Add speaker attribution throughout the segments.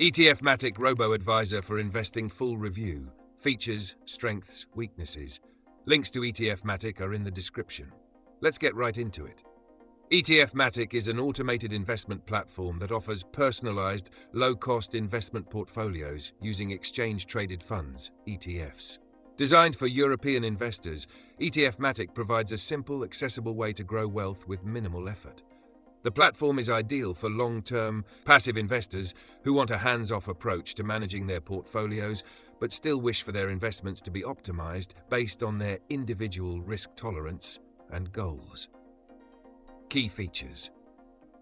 Speaker 1: ETFmatic Robo-advisor for investing full review. Features, strengths, weaknesses. Links to ETFmatic are in the description. Let's get right into it. ETFmatic is an automated investment platform that offers personalized, low-cost investment portfolios using exchange-traded funds, ETFs. Designed for European investors, ETFmatic provides a simple, accessible way to grow wealth with minimal effort. The platform is ideal for long-term, passive investors who want a hands-off approach to managing their portfolios but still wish for their investments to be optimized based on their individual risk tolerance and goals. Key features.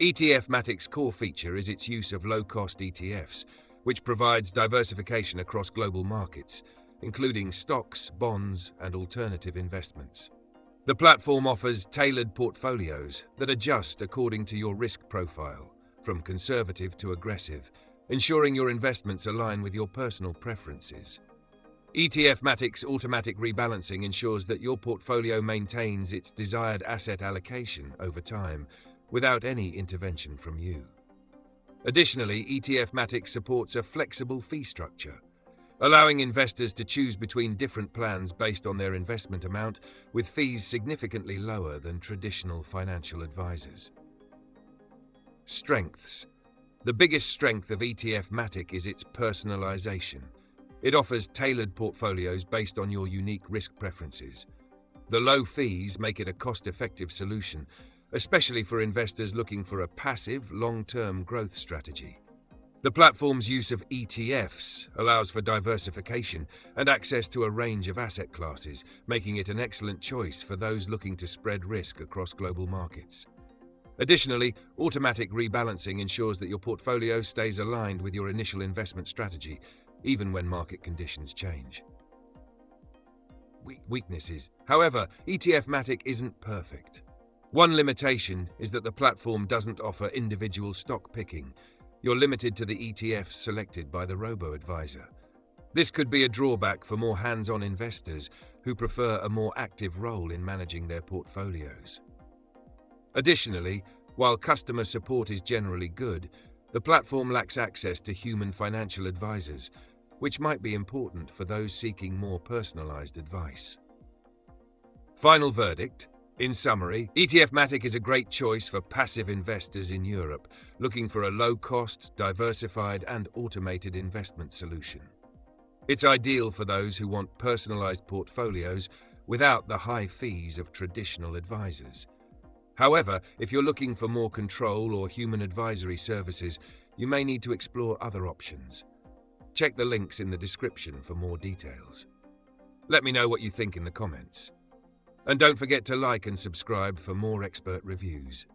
Speaker 1: ETFmatic's core feature is its use of low-cost ETFs, which provides diversification across global markets, including stocks, bonds, and alternative investments. The platform offers tailored portfolios that adjust according to your risk profile, from conservative to aggressive, ensuring your investments align with your personal preferences. ETFmatic's automatic rebalancing ensures that your portfolio maintains its desired asset allocation over time, without any intervention from you. Additionally, ETFmatic supports a flexible fee structure, allowing investors to choose between different plans based on their investment amount, with fees significantly lower than traditional financial advisors. Strengths. The biggest strength of ETFmatic is its personalization. It offers tailored portfolios based on your unique risk preferences. The low fees make it a cost-effective solution, especially for investors looking for a passive, long-term growth strategy. The platform's use of ETFs allows for diversification and access to a range of asset classes, making it an excellent choice for those looking to spread risk across global markets. Additionally, automatic rebalancing ensures that your portfolio stays aligned with your initial investment strategy, even when market conditions change. Weaknesses. However, ETFmatic isn't perfect. One limitation is that the platform doesn't offer individual stock picking. You're limited to the ETFs selected by the robo-advisor. This could be a drawback for more hands-on investors who prefer a more active role in managing their portfolios. Additionally, while customer support is generally good, the platform lacks access to human financial advisors, which might be important for those seeking more personalized advice. Final verdict. In summary, ETFmatic is a great choice for passive investors in Europe looking for a low-cost, diversified, and automated investment solution. It's ideal for those who want personalized portfolios without the high fees of traditional advisors. However, if you're looking for more control or human advisory services, you may need to explore other options. Check the links in the description for more details. Let me know what you think in the comments. And don't forget to like and subscribe for more expert reviews.